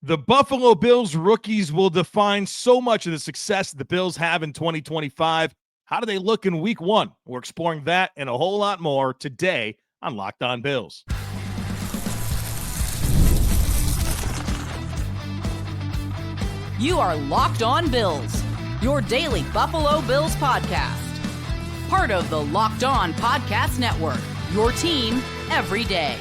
The Buffalo Bills rookies will define so much of the success the Bills have in 2025. How do they look in week one? We're exploring that and a whole lot more today on Locked On Bills. You are Locked On Bills, your daily Buffalo Bills podcast. Part of the Locked On Podcast Network, your team every day.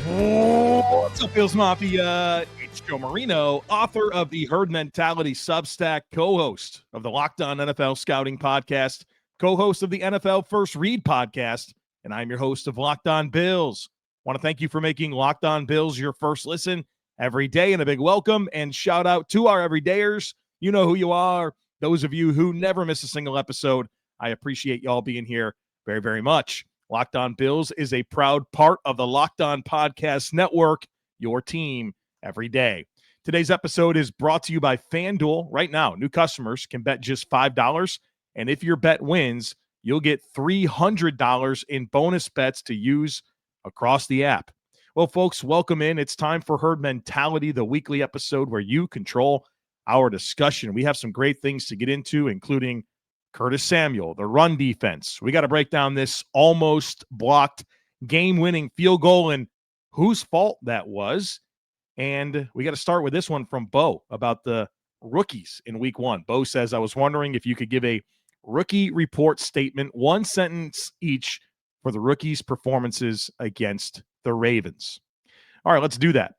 What's up, Bills Mafia? It's Joe Marino, author of the Herd Mentality Substack, co-host of the Locked On NFL Scouting Podcast, co-host of the NFL First Read Podcast, and I'm your host of Locked On Bills. I want to thank you for making Locked On Bills your first listen every day, and a big welcome and shout out to our everydayers. You know who you are. Those of you who never miss a single episode, I appreciate y'all being here very, very much. Locked On Bills is a proud part of the Locked On Podcast Network, your team every day. Today's episode is brought to you by FanDuel. Right now, new customers can bet just $5, and if your bet wins, you'll get $300 in bonus bets to use across the app. Well, folks, welcome in. It's time for Herd Mentality, the weekly episode where you control our discussion. We have some great things to get into, including Curtis Samuel, the run defense. We got to break down this almost blocked game-winning field goal and whose fault that was. And we got to start with this one from Bo about the rookies in week one. Bo says, I was wondering if you could give a rookie report statement, one sentence each, for the rookies' performances against the Ravens. All right, let's do that.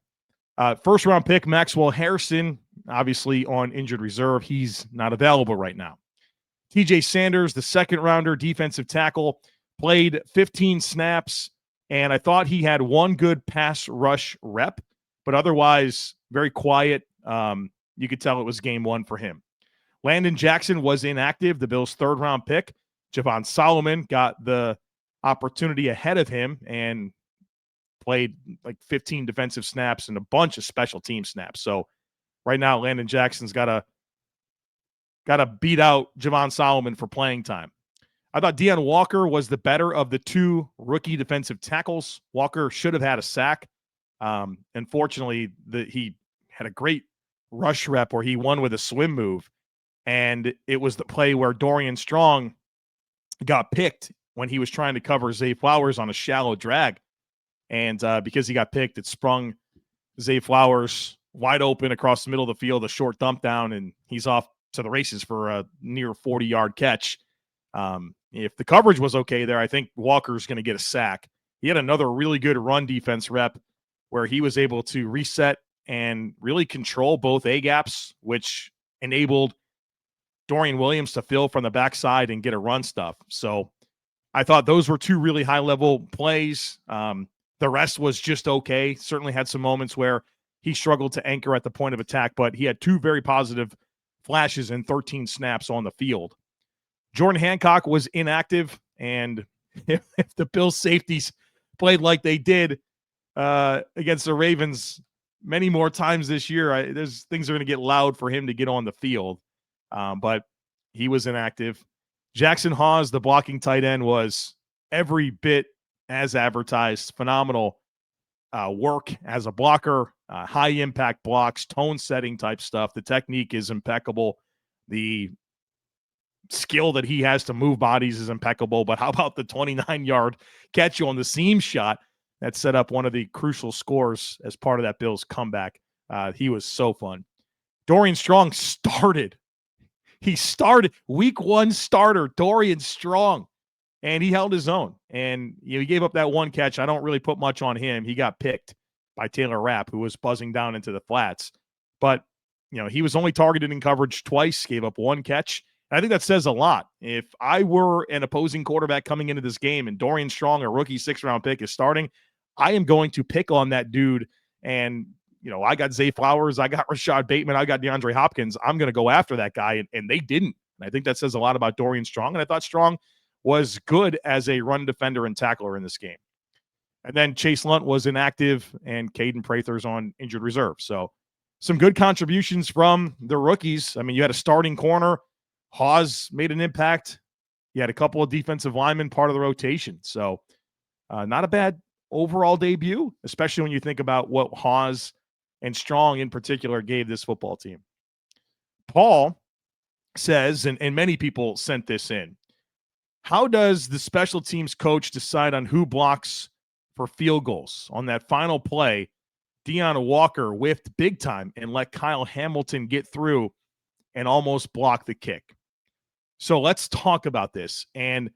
First-round pick, Maxwell Harrison, obviously on injured reserve. He's not available right now. TJ Sanders, the second-rounder defensive tackle, played 15 snaps, and I thought he had one good pass rush rep, but otherwise very quiet. You could tell it was game one for him. Landon Jackson was inactive, the Bills' third-round pick. Javon Solomon got the opportunity ahead of him and played like 15 defensive snaps and a bunch of special team snaps. So right now, Landon Jackson's got to beat out Javon Solomon for playing time. I thought Deon Walker was the better of the two rookie defensive tackles. Walker should have had a sack. Unfortunately, he had a great rush rep where he won with a swim move, and it was the play where Dorian Strong got picked when he was trying to cover Zay Flowers on a shallow drag. And because he got picked, it sprung Zay Flowers wide open across the middle of the field, a short dump down, and he's off to the races for a near 40-yard catch. If the coverage was okay there, I think Walker's going to get a sack. He had another really good run defense rep where he was able to reset and really control both A-gaps, which enabled Dorian Williams to fill from the backside and get a run stuff. So I thought those were two really high-level plays. The rest was just okay. Certainly had some moments where he struggled to anchor at the point of attack, but he had two very positive flashes and 13 snaps on the field. Jordan Hancock was inactive, and if the Bills safeties played like they did against the Ravens many more times this year, there's things are going to get loud for him to get on the field, but he was inactive. Jackson Hawes, the blocking tight end, was every bit as advertised. Phenomenal work as a blocker, high-impact blocks, tone-setting type stuff. The technique is impeccable. The skill that he has to move bodies is impeccable. But how about the 29-yard catch on the seam shot that set up one of the crucial scores as part of that Bills comeback? He was so fun. Dorian Strong started. He started week one starter, Dorian Strong, and he held his own. And he gave up that one catch. I don't really put much on him. He got picked by Taylor Rapp, who was buzzing down into the flats. But, he was only targeted in coverage twice, gave up one catch. And I think that says a lot. If I were an opposing quarterback coming into this game and Dorian Strong, a rookie 6th-round pick, is starting, I am going to pick on that dude. And, I got Zay Flowers, I got Rashad Bateman, I got DeAndre Hopkins. I'm going to go after that guy, and they didn't. And I think that says a lot about Dorian Strong. And I thought Strong was good as a run defender and tackler in this game. And then Chase Lunt was inactive, and Caden Prather's on injured reserve. So some good contributions from the rookies. I mean, you had a starting corner. Hawes made an impact. You had a couple of defensive linemen part of the rotation. So not a bad overall debut, especially when you think about what Hawes and Strong in particular gave this football team. Paul says, and many people sent this in, how does the special teams coach decide on who blocks for field goals? On that final play, Deion Walker whiffed big time and let Kyle Hamilton get through and almost block the kick. So let's talk about this. And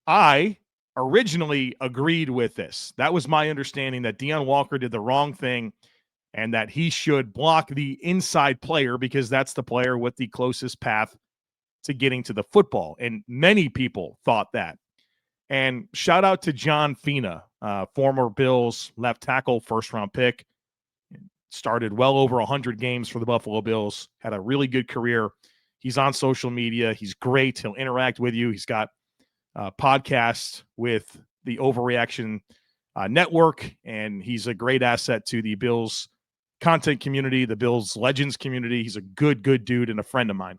I originally agreed with this. That was my understanding, that Deion Walker did the wrong thing and that he should block the inside player because that's the player with the closest path to getting to the football. And many people thought that. And shout out to John Fina, former Bills left tackle, first-round pick. Started well over 100 games for the Buffalo Bills. Had a really good career. He's on social media. He's great. He'll interact with you. He's got a podcast with the Overreaction Network, and he's a great asset to the Bills content community, the Bills Legends community. He's a good dude and a friend of mine.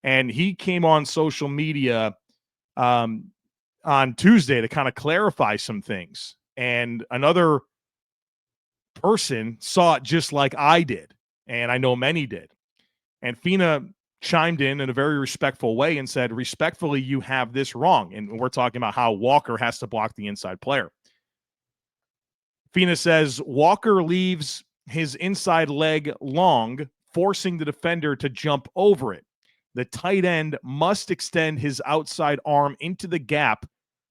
And he came on social media on Tuesday to kind of clarify some things. And another person saw it just like I did, and I know many did. And Fina chimed in a very respectful way and said, respectfully, you have this wrong. And we're talking about how Walker has to block the inside player. Fina says, Walker leaves his inside leg long, forcing the defender to jump over it. The tight end must extend his outside arm into the gap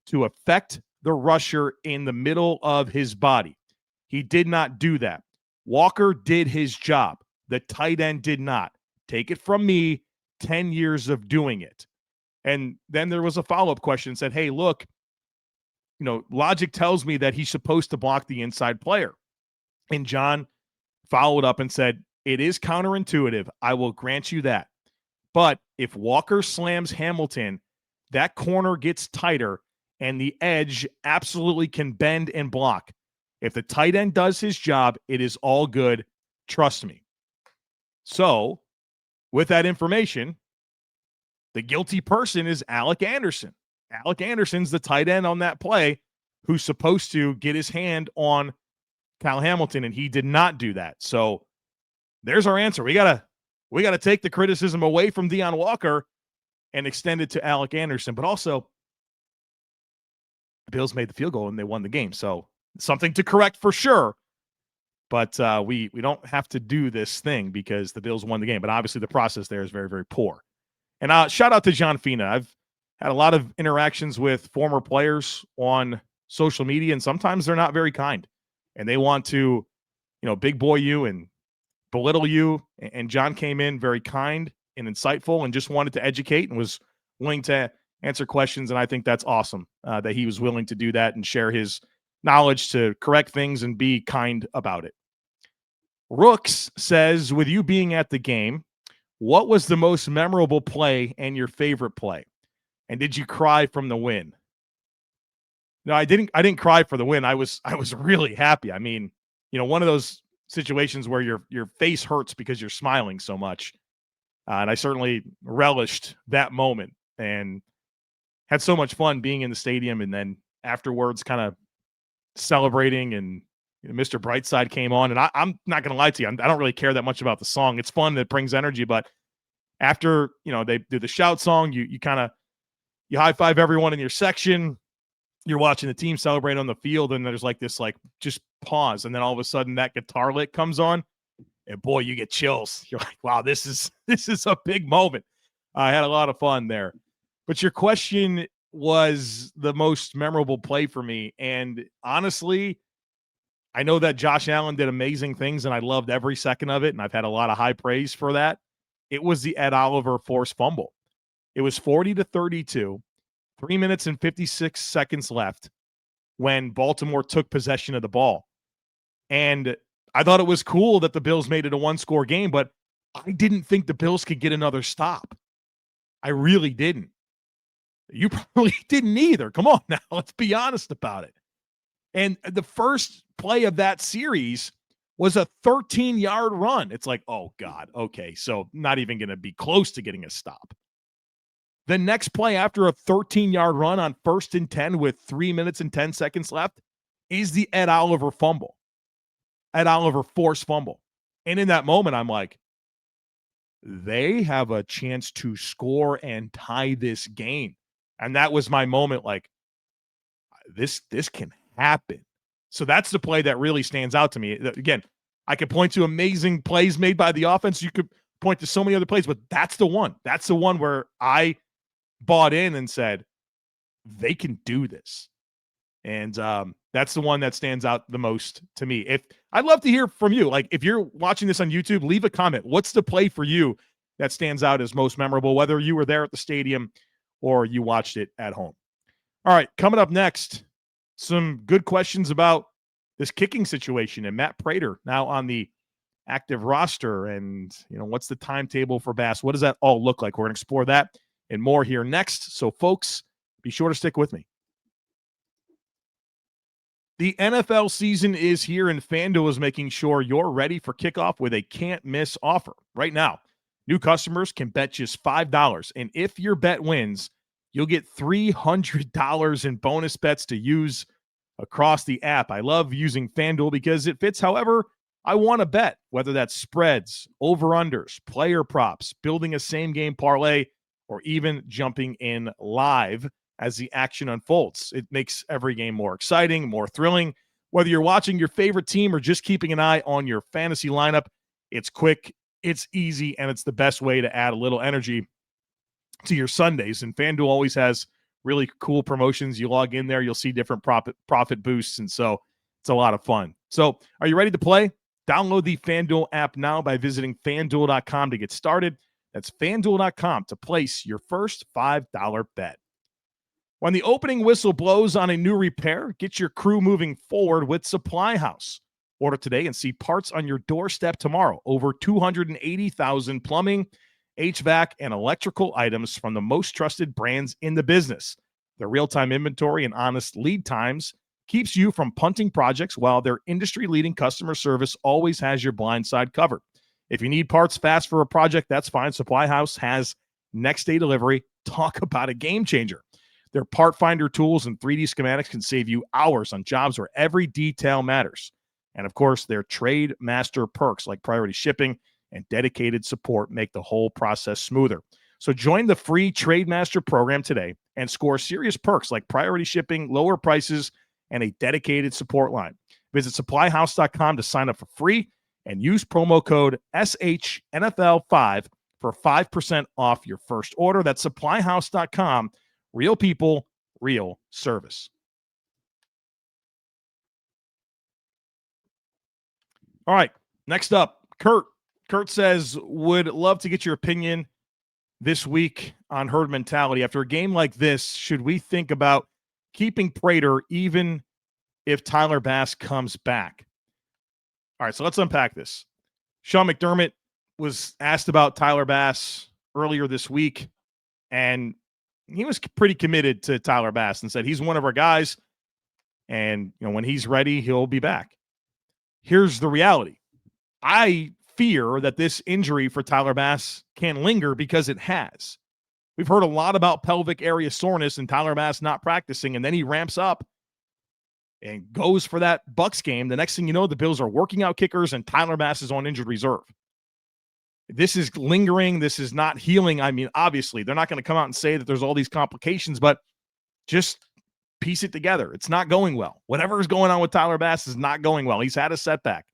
to affect the rusher in the middle of his body. He did not do that. Walker did his job. The tight end did not. Take it from me, 10 years of doing it. And then there was a follow-up question, said, hey, look, logic tells me that he's supposed to block the inside player. And John followed up and said, it is counterintuitive. I will grant you that. But if Walker slams Hamilton, that corner gets tighter and the edge absolutely can bend and block. If the tight end does his job, it is all good. Trust me. So, with that information, the guilty person is Alec Anderson. Alec Anderson's the tight end on that play who's supposed to get his hand on Kyle Hamilton, and he did not do that. So, there's our answer. We gotta take the criticism away from Deion Walker and extend it to Alec Anderson. But also, the Bills made the field goal and they won the game. So, something to correct for sure, but we don't have to do this thing because the Bills won the game. But obviously the process there is very, very poor. And shout out to John Fina. I've had a lot of interactions with former players on social media, and sometimes they're not very kind. And they want to, big boy you and belittle you. And John came in very kind and insightful and just wanted to educate and was willing to answer questions. And I think that's awesome that he was willing to do that and share his knowledge to correct things and be kind about it. Rooks says, with you being at the game, what was the most memorable play and your favorite play? And did you cry from the win? No, I didn't cry for the win. I was really happy. I mean, one of those situations where your face hurts because you're smiling so much. And I certainly relished that moment and had so much fun being in the stadium, and then afterwards kind of celebrating, and Mr. Brightside came on, and I'm not going to lie to you. I don't really care that much about the song. It's fun. It brings energy. But after, they do the shout song, you high five everyone in your section. You're watching the team celebrate on the field, and there's this just pause. And then all of a sudden that guitar lick comes on, and boy, you get chills. You're like, wow, this is a big moment. I had a lot of fun there. But your question was the most memorable play for me. And honestly, I know that Josh Allen did amazing things, and I loved every second of it, and I've had a lot of high praise for that. It was the Ed Oliver forced fumble. It was 40-32, 3 minutes and 56 seconds left when Baltimore took possession of the ball. And I thought it was cool that the Bills made it a one-score game, but I didn't think the Bills could get another stop. I really didn't. You probably didn't either. Come on now. Let's be honest about it. And the first play of that series was a 13-yard run. It's like, oh, God. Okay, so not even going to be close to getting a stop. The next play after a 13-yard run on 1st and 10 with 3 minutes and 10 seconds left is the Ed Oliver fumble. Ed Oliver forced fumble. And in that moment, I'm like, they have a chance to score and tie this game. And that was my moment, like, this can happen. So that's the play that really stands out to me. Again, I could point to amazing plays made by the offense. You could point to so many other plays, but that's the one. That's the one where I bought in and said, they can do this. And that's the one that stands out the most to me. If I'd love to hear from you. Like, if you're watching this on YouTube, leave a comment. What's the play for you that stands out as most memorable, whether you were there at the stadium or you watched it at home? All right, coming up next, some good questions about this kicking situation and Matt Prater now on the active roster. And, what's the timetable for Bass? What does that all look like? We're going to explore that and more here next. So, folks, be sure to stick with me. The NFL season is here, and FanDuel is making sure you're ready for kickoff with a can't-miss offer. Right now, new customers can bet just $5, and if your bet wins, you'll get $300 in bonus bets to use across the app. I love using FanDuel because it fits however I want to bet, whether that's spreads, over-unders, player props, building a same-game parlay, or even jumping in live as the action unfolds. It makes every game more exciting, more thrilling. Whether you're watching your favorite team or just keeping an eye on your fantasy lineup, it's quick, it's easy, and it's the best way to add a little energy to your Sundays. And FanDuel always has really cool promotions. You log in there, you'll see different profit boosts, and so it's a lot of fun. So are you ready to play? Download the FanDuel app now by visiting FanDuel.com to get started. That's FanDuel.com to place your first $5 bet. When the opening whistle blows on a new repair, get your crew moving forward with SupplyHouse. Order today and see parts on your doorstep tomorrow. Over 280,000 plumbing, HVAC, and electrical items from the most trusted brands in the business. Their real-time inventory and honest lead times keeps you from punting projects, while their industry-leading customer service always has your blind side covered. If you need parts fast for a project, that's fine. SupplyHouse has next-day delivery. Talk about a game changer. Their part finder tools and 3D schematics can save you hours on jobs where every detail matters. And of course, their trade master perks like priority shipping and dedicated support make the whole process smoother. So join the free Trade Master program today and score serious perks like priority shipping, lower prices, and a dedicated support line. Visit supplyhouse.com to sign up for free and use promo code SHNFL5 for 5% off your first order. That's supplyhouse.com. Real people, real service. All right, next up, Kurt. Kurt says, would love to get your opinion this week on herd mentality. After a game like this, should we think about keeping Prater even if Tyler Bass comes back? All right, so let's unpack this. Sean McDermott was asked about Tyler Bass earlier this week, and he was pretty committed to Tyler Bass and said he's one of our guys, and when he's ready, he'll be back. Here's the reality. I fear that this injury for Tyler Bass can linger because it has. We've heard a lot about pelvic area soreness and Tyler Bass not practicing, and then he ramps up and goes for that Bucs game. The next thing you know, the Bills are working out kickers and Tyler Bass is on injured reserve. This is lingering. This is not healing. I mean, obviously, they're not going to come out and say that there's all these complications, but just piece it together. It's not going well. Whatever is going on with Tyler Bass is not going well. He's had a setback.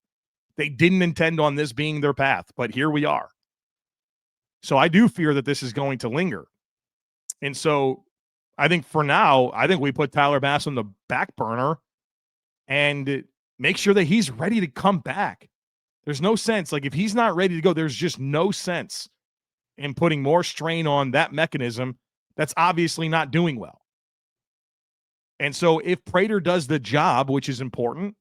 They didn't intend on this being their path, but here we are. So I do fear that this is going to linger. And so I think for now, we put Tyler Bass on the back burner and make sure that he's ready to come back. There's no sense. Like, if he's not ready to go, there's just no sense in putting more strain on that mechanism that's obviously not doing well. And so if Prater does the job, which is important,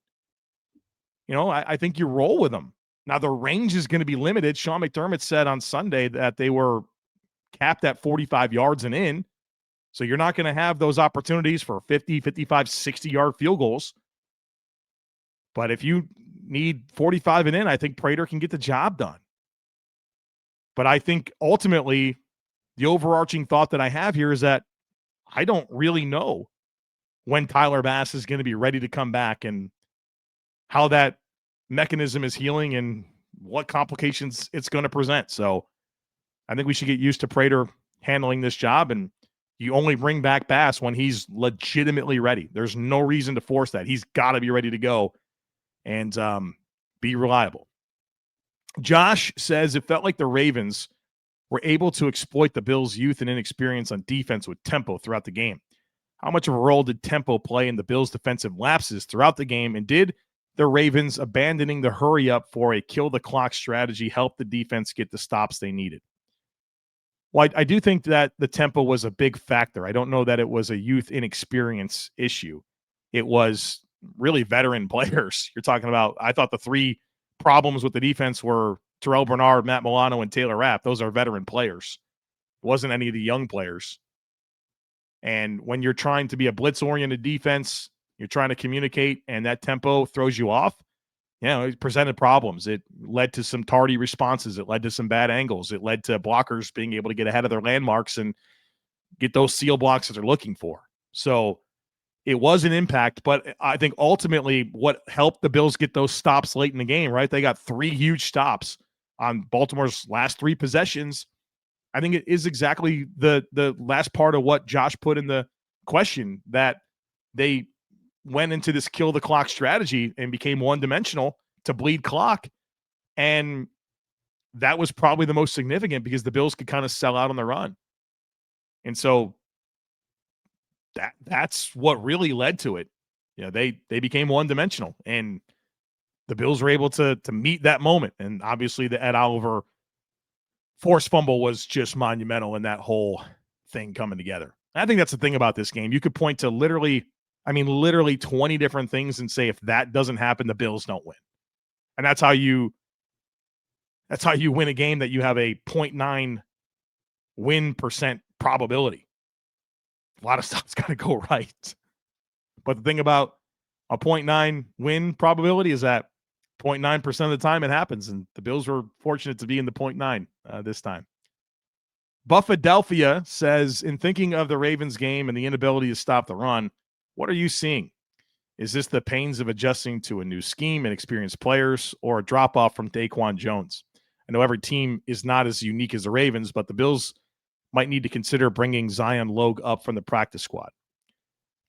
I think you roll with him. Now, the range is going to be limited. Sean McDermott said on Sunday that they were capped at 45 yards and in. So you're not going to have those opportunities for 50, 55, 60-yard field goals. But if you need 45 and in, I think Prater can get the job done. But I think ultimately the overarching thought that I have here is that I don't really know when Tyler Bass is going to be ready to come back and how that mechanism is healing and what complications it's going to present. So I think we should get used to Prater handling this job, and you only bring back Bass when he's legitimately ready. There's no reason to force that. He's got to be ready to go and be reliable. Josh says it felt like the Ravens were able to exploit the Bills' youth and inexperience on defense with tempo throughout the game. How much of a role did tempo play in the Bills' defensive lapses throughout the game, and did the Ravens abandoning the hurry up for a kill the clock strategy help the defense get the stops they needed? Well, I do think that the tempo was a big factor. I don't know that it was a youth inexperience issue. It was really veteran players. You're talking about, I thought the three problems with the defense were Terrell Bernard, Matt Milano, and Taylor Rapp. Those are veteran players. It wasn't any of the young players. And when you're trying to be a blitz-oriented defense, you're trying to communicate, and that tempo throws you off, it presented problems. It led to some tardy responses. It led to some bad angles. It led to blockers being able to get ahead of their landmarks and get those seal blocks that they're looking for. So it was an impact, but I think ultimately what helped the Bills get those stops late in the game, right? They got 3 huge stops on Baltimore's last 3 possessions. I think it is exactly the last part of what Josh put in the question, that they went into this kill the clock strategy and became one-dimensional to bleed clock. And that was probably the most significant because the Bills could kind of sell out on the run. And so that's what really led to it. They became one-dimensional, and the Bills were able to meet that moment. And obviously the Ed Oliver forced fumble was just monumental in that whole thing coming together. And I think that's the thing about this game. You could point to literally 20 different things and say, if that doesn't happen, the Bills don't win. And that's how you win a game that you have a 0.9 win percent probability. A lot of stuff's got to go right. But the thing about a 0.9 win probability is that 0.9% of the time it happens, and the Bills were fortunate to be in the 0.9 this time. Buffadelphia says, in thinking of the Ravens game and the inability to stop the run, what are you seeing? Is this the pains of adjusting to a new scheme and experienced players, or a drop-off from Daquan Jones? I know every team is not as unique as the Ravens, but the Bills might need to consider bringing Zion Logue up from the practice squad.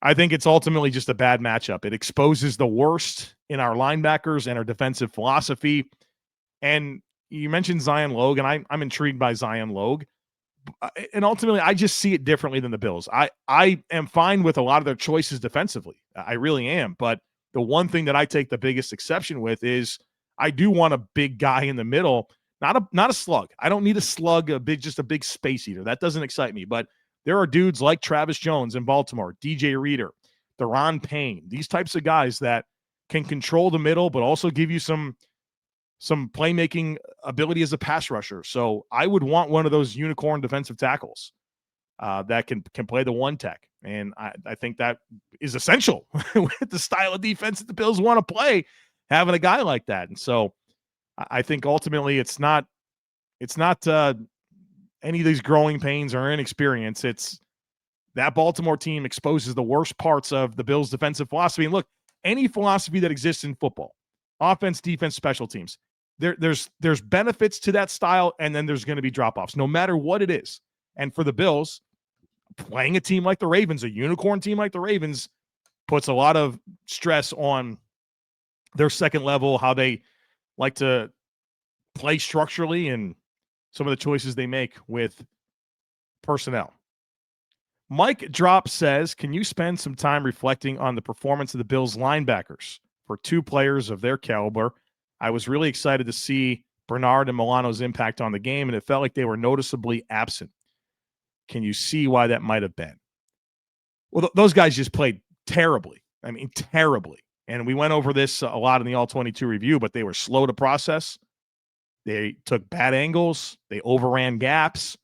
I think it's ultimately just a bad matchup. It exposes the worst in our linebackers and our defensive philosophy. And you mentioned Zion Logue, and I'm intrigued by Zion Logue. And ultimately, I just see it differently than the Bills. I am fine with a lot of their choices defensively. I really am. But the one thing that I take the biggest exception with is I do want a big guy in the middle, not a slug. I don't need a slug, just a big space eater. That doesn't excite me. But there are dudes like Travis Jones in Baltimore, DJ Reader, Deron Payne, these types of guys that can control the middle, but also give you some playmaking ability as a pass rusher. So I would want one of those unicorn defensive tackles that can play the one tech. And I think that is essential with the style of defense that the Bills want to play, having a guy like that. And so I think ultimately it's not any of these growing pains or inexperience. It's that Baltimore team exposes the worst parts of the Bills' defensive philosophy. And look, any philosophy that exists in football, offense, defense, special teams, there's benefits to that style, and then there's going to be drop-offs, no matter what it is. And for the Bills, playing a team like the Ravens, a unicorn team like the Ravens, puts a lot of stress on their second level, how they like to play structurally, and some of the choices they make with personnel. Mike Drop says, can you spend some time reflecting on the performance of the Bills linebackers? For 2 players of their caliber, I was really excited to see Bernard and Milano's impact on the game, and it felt like they were noticeably absent. Can you see why that might have been? Well, those guys just played terribly. I mean, terribly. And we went over this a lot in the All-22 review, but they were slow to process. They took bad angles. They overran gaps.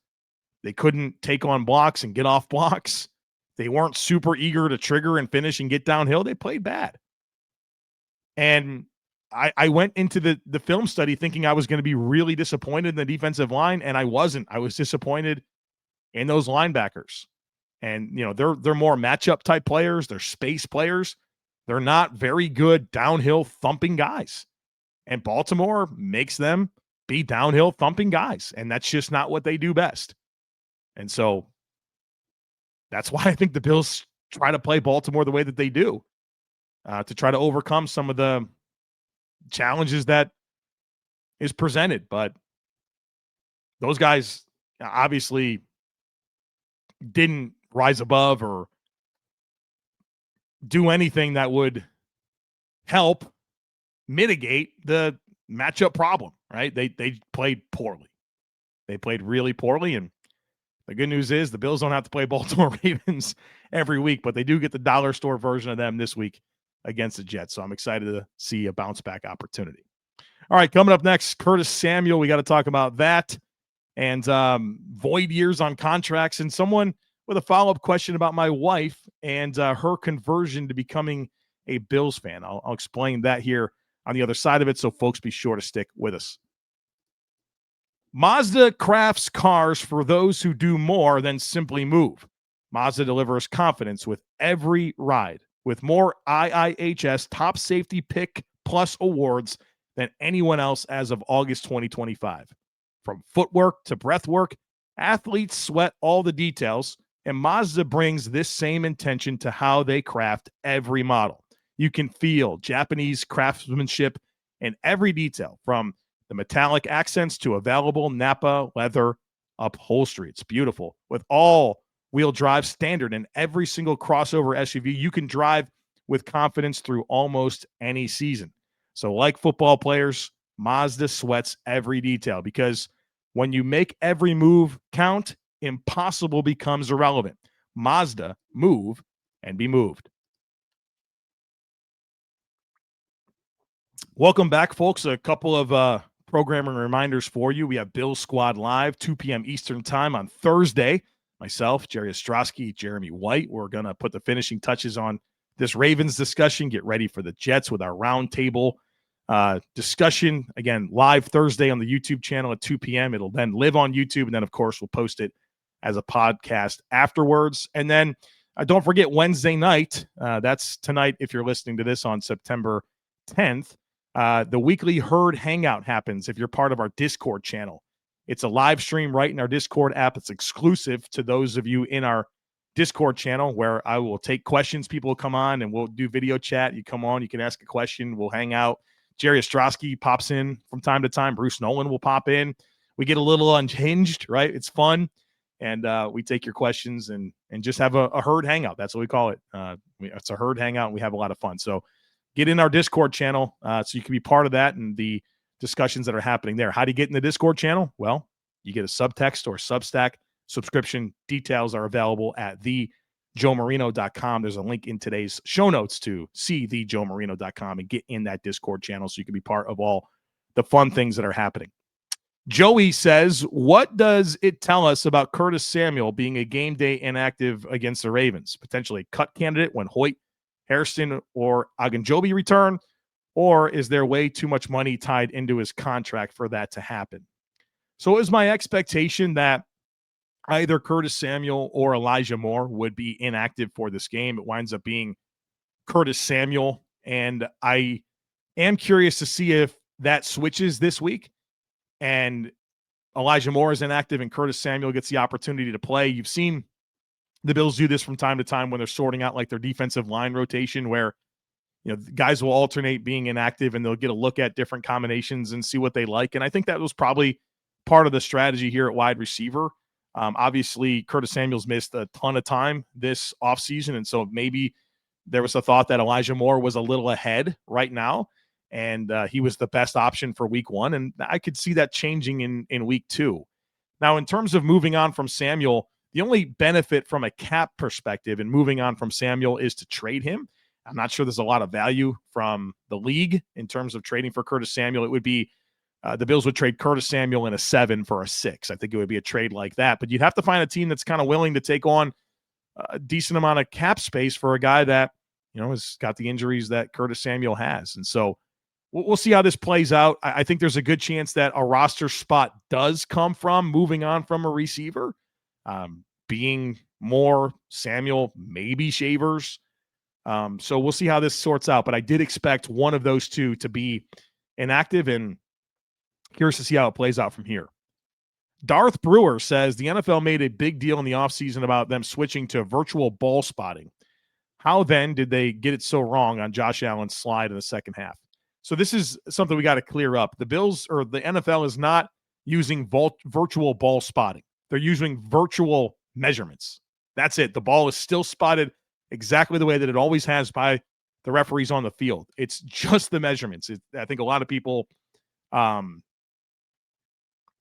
They couldn't take on blocks and get off blocks. They weren't super eager to trigger and finish and get downhill. They played bad. And I went into the film study thinking I was going to be really disappointed in the defensive line, and I wasn't. I was disappointed in those linebackers. And, they're more matchup type players. They're space players. They're not very good downhill thumping guys. And Baltimore makes them be downhill thumping guys, and that's just not what they do best. And so that's why I think the Bills try to play Baltimore the way that they do, to try to overcome some of the challenges that is presented. But those guys obviously didn't rise above or do anything that would help mitigate the matchup problem, right? They played poorly. They played really poorly, and the good news is the Bills don't have to play Baltimore Ravens every week, but they do get the dollar store version of them this week against the Jets. So I'm excited to see a bounce back opportunity. All right, coming up next, Curtis Samuel. We got to talk about that and void years on contracts, and someone with a follow-up question about my wife and her conversion to becoming a Bills fan. I'll explain that here on the other side of it, so folks be sure to stick with us. Mazda crafts cars for those who do more than simply move. Mazda delivers confidence with every ride, with more IIHS Top Safety Pick Plus awards than anyone else as of August 2025. From footwork to breathwork, athletes sweat all the details, and Mazda brings this same intention to how they craft every model. You can feel Japanese craftsmanship in every detail, from the metallic accents to available Napa leather upholstery. It's beautiful. With all-wheel drive standard in every single crossover SUV, you can drive with confidence through almost any season. So like football players, Mazda sweats every detail, because when you make every move count, impossible becomes irrelevant. Mazda, move and be moved. Welcome back, folks. A couple of programming reminders for you. We have Bill Squad Live, 2 p.m. Eastern time on Thursday. Myself, Jerry Ostrowski, Jeremy White. We're going to put the finishing touches on this Ravens discussion. Get ready for the Jets with our roundtable discussion. Again, live Thursday on the YouTube channel at 2 p.m. It'll then live on YouTube, and then, of course, we'll post it as a podcast afterwards. And then don't forget Wednesday night. That's tonight if you're listening to this on September 10th. The weekly Herd Hangout happens if you're part of our Discord channel. It's a live stream right in our Discord app. It's exclusive to those of you in our Discord channel, where I will take questions. People will come on and we'll do video chat. You come on, you can ask a question. We'll hang out. Jerry Ostrowski pops in from time to time. Bruce Nolan will pop in. We get a little unhinged, right? It's fun. And we take your questions and just have a herd hangout. That's what we call it. It's a herd hangout, and we have a lot of fun. So get in our Discord channel so you can be part of that and the discussions that are happening there. How do you get in the Discord channel? Well, you get a subtext or Substack subscription. Details are available at thejoemarino.com. There's a link in today's show notes to see thejoemarino.com and get in that Discord channel so you can be part of all the fun things that are happening. Joey says, what does it tell us about Curtis Samuel being a game day inactive against the Ravens? Potentially a cut candidate when Hoyt, Hairston, or Agunjobi return? Or is there way too much money tied into his contract for that to happen? So it was my expectation that either Curtis Samuel or Elijah Moore would be inactive for this game. It winds up being Curtis Samuel, and I am curious to see if that switches this week and Elijah Moore is inactive and Curtis Samuel gets the opportunity to play. You've seen the Bills do this from time to time when they're sorting out like their defensive line rotation, where guys will alternate being inactive and they'll get a look at different combinations and see what they like. And I think that was probably part of the strategy here at wide receiver. Obviously, Curtis Samuel's missed a ton of time this offseason, and so maybe there was a thought that Elijah Moore was a little ahead right now, and he was the best option for week one, and I could see that changing in week two. Now, in terms of moving on from Samuel, the only benefit from a cap perspective in moving on from Samuel is to trade him. I'm not sure there's a lot of value from the league in terms of trading for Curtis Samuel. It would be the Bills would trade Curtis Samuel in a 7 for a 6. I think it would be a trade like that. But you'd have to find a team that's kind of willing to take on a decent amount of cap space for a guy that, has got the injuries that Curtis Samuel has. And so we'll see how this plays out. I think there's a good chance that a roster spot does come from moving on from a receiver, being more Samuel, maybe Shavers. So we'll see how this sorts out. But I did expect one of those two to be inactive, and curious to see how it plays out from here. Darth Brewer says the NFL made a big deal in the offseason about them switching to virtual ball spotting. How then did they get it so wrong on Josh Allen's slide in the second half? So this is something we got to clear up. The Bills or the NFL is not using virtual ball spotting. They're using virtual measurements. That's it. The ball is still spotted exactly the way that it always has by the referees on the field. It's just the measurements. I think a lot of people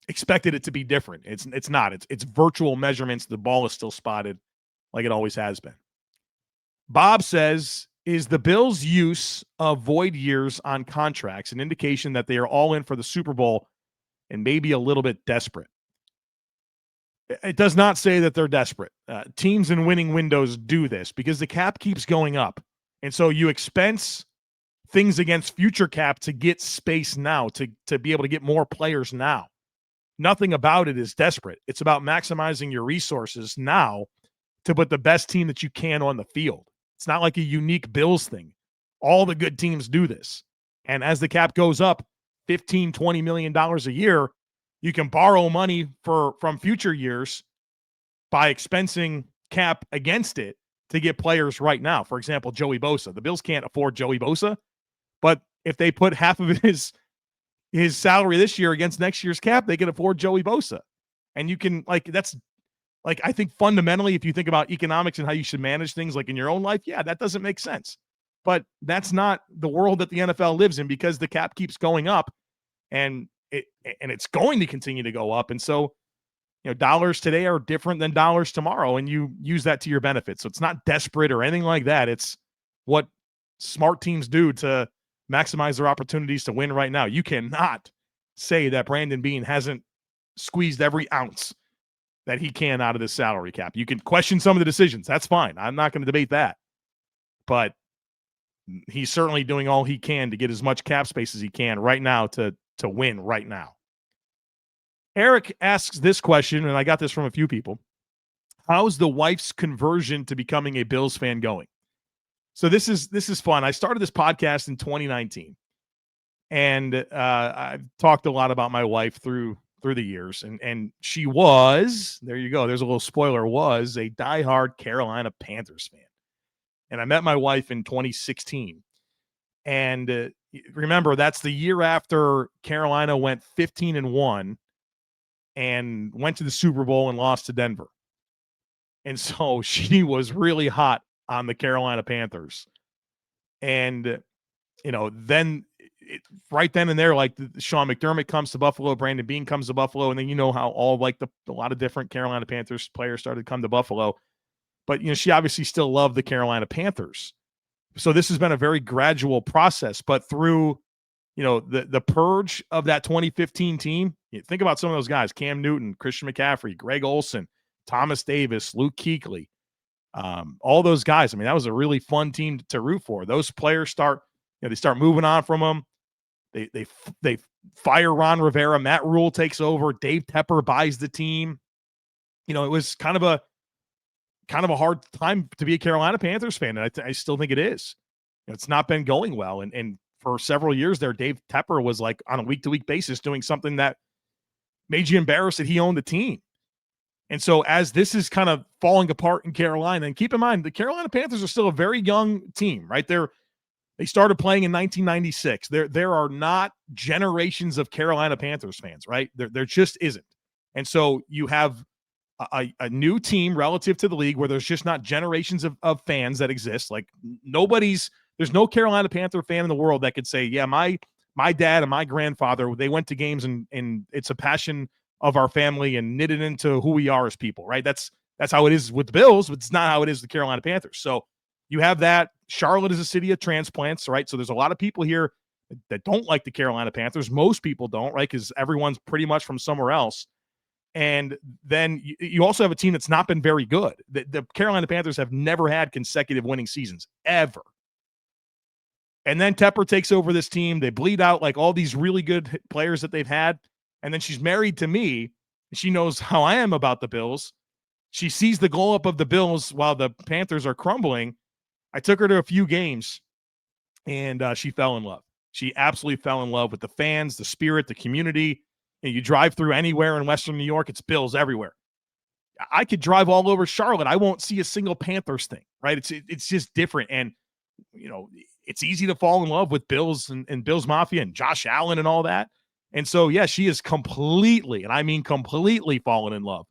expected it to be different. It's not. It's virtual measurements. The ball is still spotted like it always has been. Bob says, is the Bills' use of void years on contracts an indication that they are all in for the Super Bowl and maybe a little bit desperate? It does not say that they're desperate. Teams in winning windows do this because the cap keeps going up. And so you expense things against future cap to get space now, to be able to get more players now. Nothing about it is desperate. It's about maximizing your resources now to put the best team that you can on the field. It's not like a unique Bills thing. All the good teams do this. And as the cap goes up $15, $20 million a year, you can borrow money from future years by expensing cap against it to get players right now. For example, Joey Bosa. The Bills can't afford Joey Bosa, but if they put half of his salary this year against next year's cap, they can afford Joey Bosa. And you can, I think fundamentally, if you think about economics and how you should manage things like in your own life, yeah, that doesn't make sense. But that's not the world that the NFL lives in because the cap keeps going up and it's going to continue to go up. And so, dollars today are different than dollars tomorrow, and you use that to your benefit. So it's not desperate or anything like that. It's what smart teams do to maximize their opportunities to win right now. You cannot say that Brandon Beane hasn't squeezed every ounce that he can out of this salary cap. You can question some of the decisions. That's fine. I'm not going to debate that. But he's certainly doing all he can to get as much cap space as he can right now to win right now. Eric asks this question, and I got this from a few people. How's the wife's conversion to becoming a Bills fan going? So this is fun. I started this podcast in 2019, and I've talked a lot about my wife through the years, and she was, there you go, there's a little spoiler, was a diehard Carolina Panthers fan. And I met my wife in 2016. And remember, that's the year after Carolina went 15-1 and went to the Super Bowl and lost to Denver. And so she was really hot on the Carolina Panthers. And, then right then and there, like Sean McDermott comes to Buffalo, Brandon Beane comes to Buffalo, and then how all a lot of different Carolina Panthers players started to come to Buffalo. But, she obviously still loved the Carolina Panthers. So this has been a very gradual process, but through, the purge of that 2015 team, think about some of those guys: Cam Newton, Christian McCaffrey, Greg Olsen, Thomas Davis, Luke Kuechly, all those guys. I mean, that was a really fun team to root for. Those players start moving on from them. They fire Ron Rivera. Matt Rule takes over. Dave Tepper buys the team. It was kind of a hard time to be a Carolina Panthers fan, and I still think it is. It's not been going well, and for several years there, Dave Tepper was like on a week-to-week basis doing something that made you embarrassed that he owned the team. And so as this is kind of falling apart in Carolina, and keep in mind, the Carolina Panthers are still a very young team, right? They started playing in 1996. There are not generations of Carolina Panthers fans, right? There just isn't. And so you have a new team relative to the league where there's just not generations of fans that exist. Like there's no Carolina Panther fan in the world that could say, yeah, my dad and my grandfather, they went to games and it's a passion of our family and knit it into who we are as people, right? That's how it is with the Bills, but it's not how it is with the Carolina Panthers. So you have that. Charlotte is a city of transplants, right? So there's a lot of people here that don't like the Carolina Panthers. Most people don't, right? Because everyone's pretty much from somewhere else. And then you also have a team that's not been very good. The Carolina Panthers have never had consecutive winning seasons, ever. And then Tepper takes over this team. They bleed out like all these really good players that they've had. And then she's married to me. She knows how I am about the Bills. She sees the glow up of the Bills while the Panthers are crumbling. I took her to a few games, and she fell in love. She absolutely fell in love with the fans, the spirit, the community. And you drive through anywhere in Western New York, it's Bills everywhere. I could drive all over Charlotte. I won't see a single Panthers thing, right? It's just different. And, it's easy to fall in love with Bills and Bills Mafia and Josh Allen and all that. And so, yeah, she is completely, and I mean completely fallen in love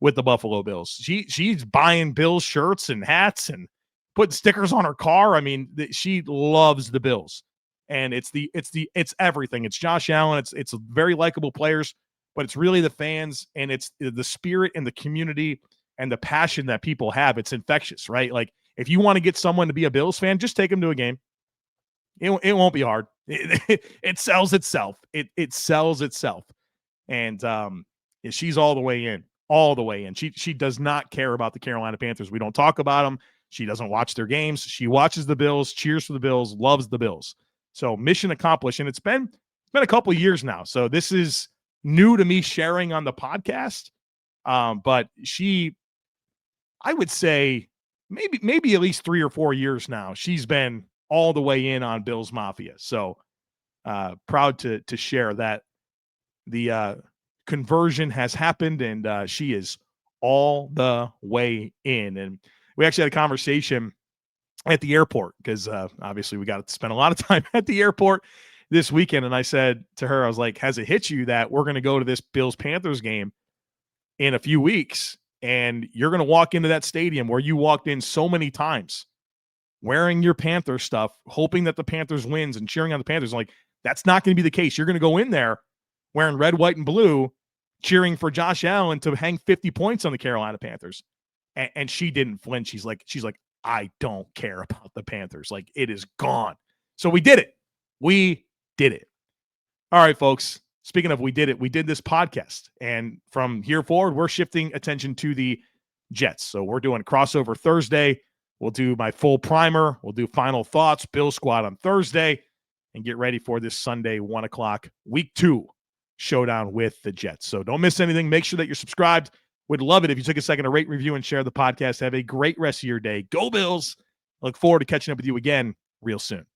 with the Buffalo Bills. She's buying Bills shirts and hats and putting stickers on her car. I mean, she loves the Bills. And it's everything. It's Josh Allen. It's very likable players, but it's really the fans, and it's the spirit and the community and the passion that people have. It's infectious, right? Like, if you want to get someone to be a Bills fan, just take them to a game. It won't be hard. It sells itself. It sells itself. And she's all the way in. She does not care about the Carolina Panthers. We don't talk about them. She doesn't watch their games. She watches the Bills, cheers for the Bills, loves the Bills. So mission accomplished. And it's been a couple of years now. So this is new to me sharing on the podcast. But I would say maybe at least 3 or 4 years now, she's been all the way in on Bills Mafia. So proud to share that the conversion has happened, and she is all the way in. And we actually had a conversation at the airport because obviously we got to spend a lot of time at the airport this weekend. And I said to her, I was like, has it hit you that we're going to go to this Bills Panthers game in a few weeks? And you're going to walk into that stadium where you walked in so many times wearing your Panther stuff, hoping that the Panthers wins and cheering on the Panthers. Like, that's not going to be the case. You're going to go in there wearing red, white, and blue, cheering for Josh Allen to hang 50 points on the Carolina Panthers. And she didn't flinch. She's like, I don't care about the Panthers. Like, it is gone. So we did it. We did it. All right, folks. Speaking of we did it, we did this podcast. And from here forward, we're shifting attention to the Jets. So we're doing crossover Thursday. We'll do my full primer. We'll do final thoughts, Bill Squad on Thursday, and get ready for this Sunday, 1 o'clock, week 2 showdown with the Jets. So don't miss anything. Make sure that you're subscribed. Would love it if you took a second to rate, review, and share the podcast. Have a great rest of your day. Go Bills. Look forward to catching up with you again real soon.